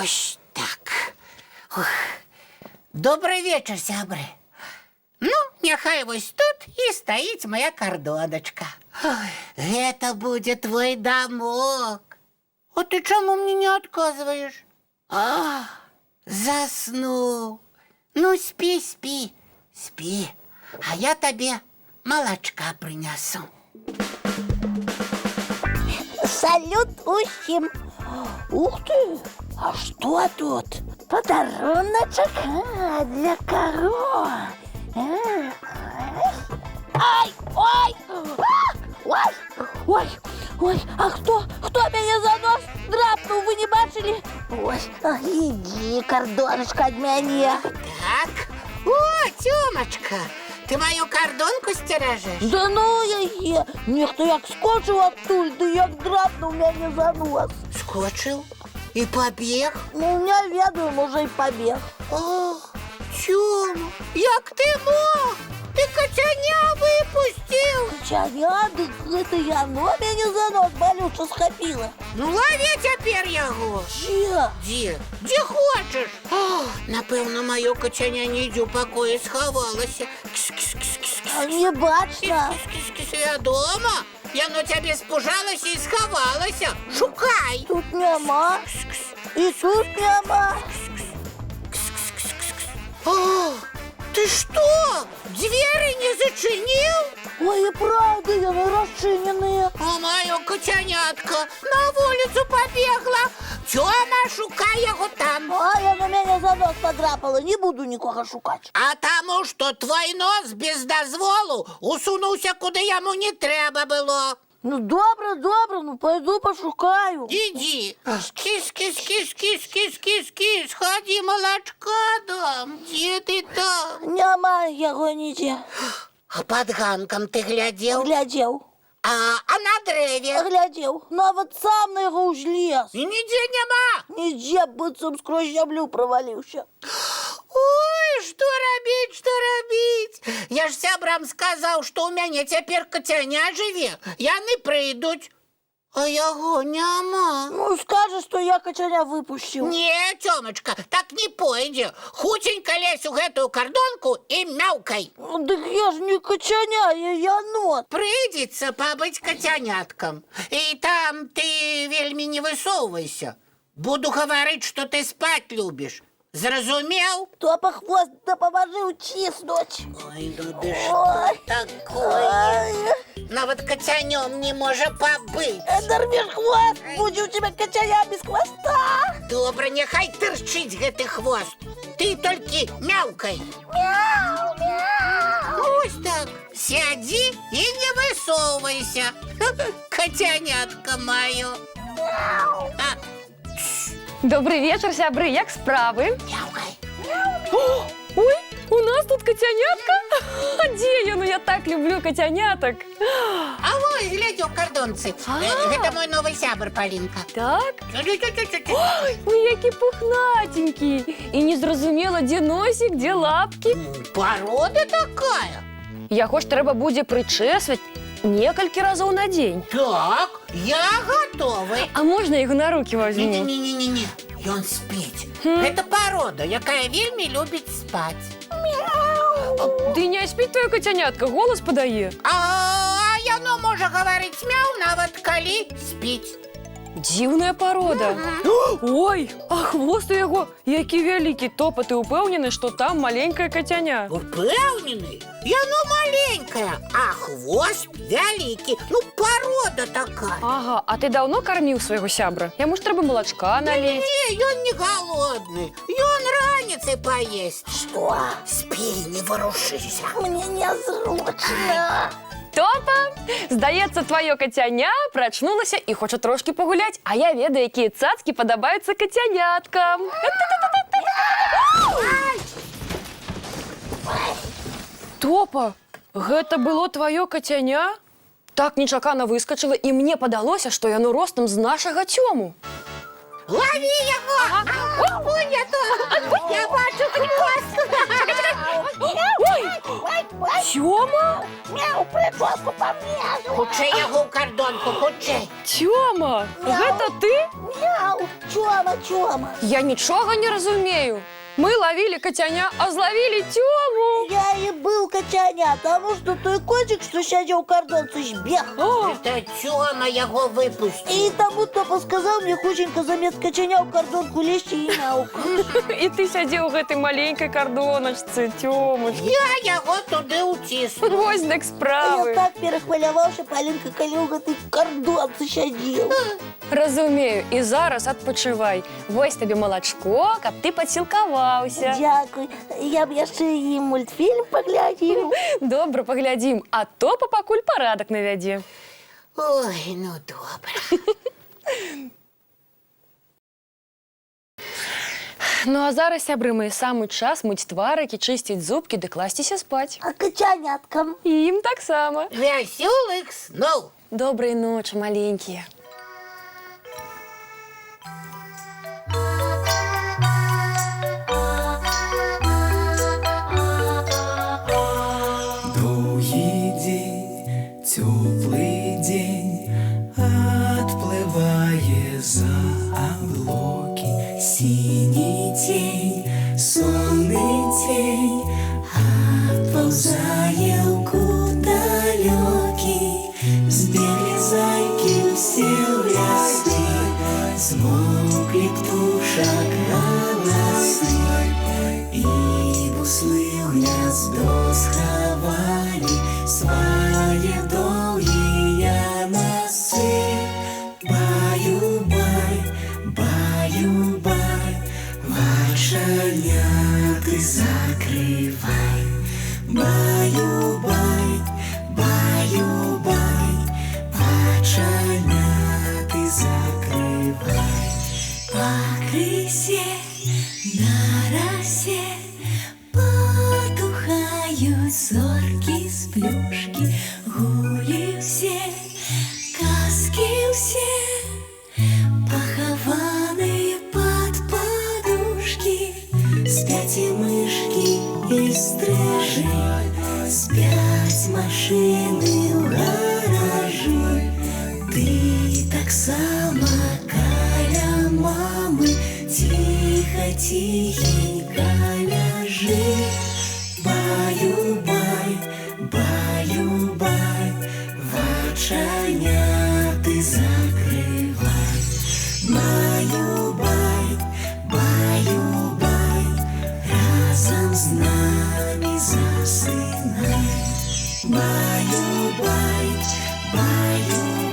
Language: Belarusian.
Ось так. Ух. Добрый вечер, сябры. Ну, няхай вось тут і стаіць моя кардоночка. Это будет твой домок. А ты чаму мне не отказываешь? Заснул. Ну, спи, спи, спи. А я тебе молочка принесу. Салют усім! Ух ты! А что тут? Подаруночек для кого? Ай! Ой! Ой! Ой! Ой! А кто меня за нос драпнул? Вы не бачили? Ой! Иди, кардоночка от меня! Так. О, Тёмочка, ты мою кордонку стережешь? Да ну яе! Нехто як скочив оттуль, да як драпнул меня за нос! Скочил и побег? Ну, не ведаю, може, й побіг. О, Тёма, як ты мог? Ты котяня выпустил. Котяня, дык гэта яно мяне за нос болюча схапіла. Ну, лови теперь яго. Дзе? Где хочешь. О, напевно, мое котяня нідзе ў пакоі схавалася. Кс-кс-кс-кс-кс. А не бачна. Кс-кс-кс, я дома. Яно тебе спужалася и схавалася. Шукай. Тут няма. И тут няма. О, ты что? Двери не зачинил? Ой, и правда, яны расчиненные. А мое котянятка на улицу побегла. Тёма, шукай его там. А яно мяне за нос подрапала, не буду нікога шукать. А тому, что твой нос без дозволу усунувся, куди йому не треба було. Ну, добре, ну пойду пошукаю. Иди. Кис-кис-кис-кис-кис-кис-кис. Ходи, молочка дам. Где ты там? Няма яго нідзе. А под ганком ты глядел? Глядзеў. А на древе? Глядзеў. Нават сам на яго ўзлез. И нигде нема. Нідзе быццам скрозь зямлю проваліўся. Ой, что робить? Я ж сябрам сказал, что у меня теперь котяня живе. Яны прийдуть. А яго няма. Ну, скажи, что я котяня выпустил. Не, Тёмочка, так не пойдзе. Хутенько лезь у гэтую кардонку и мяукай. Дык я ж не котяня, я янот. Придется побыть котянятком. И там ты вельми не высовывайся. Буду говорить, что ты спать любишь. Зразумел? Топа хвост, да поможи утиснуть. Ой, ну да что такое? Нават котянем не может побыть. Дорвешь хвост, будь у тебя котяня без хвоста. Добре, нехай тырчить гэты хвост. Ты только мяукай. Мяу, мяу. Ось так. Сяди и не высовывайся. Котянятка мое. Мяу. Добрый вечер, сябры, як справы? Мяукай. Ой, у нас тут котянятка? А где я? Ну я так люблю котяняток. А вось, глядь, у кардонцы. Это мой новый сябр, Полинка. Так? Ой, які пухнатенький. І не зрозуміла, де носик, де лапки. Порода такая. Яго ж треба буде причесувати некалькі разів на день. Так, я готовый. А можна його на руки возьму? Не-не-не-не-не. Он спить. Это порода, якая вельми любит спать. Ды не спить твоя котянятка, голос подає. А яно може говорить мяу, нават калі спить. Дзіўная порода. Ой, а хвост у яго які вялікі. Топа, ты упэўнены, што там маленькая котяня? Упэўнены? Яно маленькая, а хвост вялікі. Ну, порода такая. Ага, а ты даўно карміў свайго сябра? Яму ж трэба малачка налить. Не, ён не голодный. Ён раніцай поесть. Что? Спи, не ворушися. Мне незручно. Топа, здаецца, твоё кацяня прачнулася і хоча трошки пагуляць, а я ведаю, якія цацкі падабаюцца кацяняткам. Топа, гэта было твоё кацяня? Так нечакана выскочыла, і мне падалося, што яно ростам з нашага Тёму. Лови его! Ой, я бачу хвост! Ой! Тёма? Мяу, прическу помнежу. Хутчэй яго ў кардонку, хутчэй. Тёма, гэта ты? Мяу, Чома. Я нічога не разумею. Мы ловили котяня, а зловили Тёму. Я и был котяня, потому что той котик, что сядел в кардонце, сбег. О, Гэта Цёма яго выпусціў. И тому топа сказал мне худенько замест котяня в кардонку лезть и мяу. і ты сядзеў у гэтай маленькай кардоначцы, Тёмочка. Я яго туды ўціснуў. Вось дык А я справы. так перахваляваўся, Палінка, калі ў гэтай кардонцы сядзеў. Разумею, і зараз адпачывай. Вось табе малачко, каб ты падсілкаваўся. Дзякуй. Я б яшчэ і мультфільм паглядзеў. Добра, паглядзім, а то пакуль парадак навядзе. Ой, ну добра. Ну а зараз, сябры, мы самы час мыць тварыкі, чысціць зубкі ды класціся спаць. А котяняткам? І ім таксама. Вясёлых сноў. Добрай ночы, маленькія. Долгий день, теплый день, отплывая за облаки. Синий тень, сонный тень, отползая куда далекий. Сбегли зайки все в лесу, смолкли птушек голосы. И буслы в гнездо сховали свои долгие носы. Баю-бай, баю-бай, вошаняты закрывай. Баю-бай, баю-бай, вошаняты закрывай. По крысе на росе потухают зорки с плюшки. Гули все, каски все, похованные под подушки. Спят и мышки, и стрижи, спят машины в гаражи. Ты так само каля мамы, тихо-тихенько ляжи. Баю-бай, баю-бай, вочаняты закрывай. Баю-бай, баю-бай, разом с нами засынай. Баю-бай, баю-бай.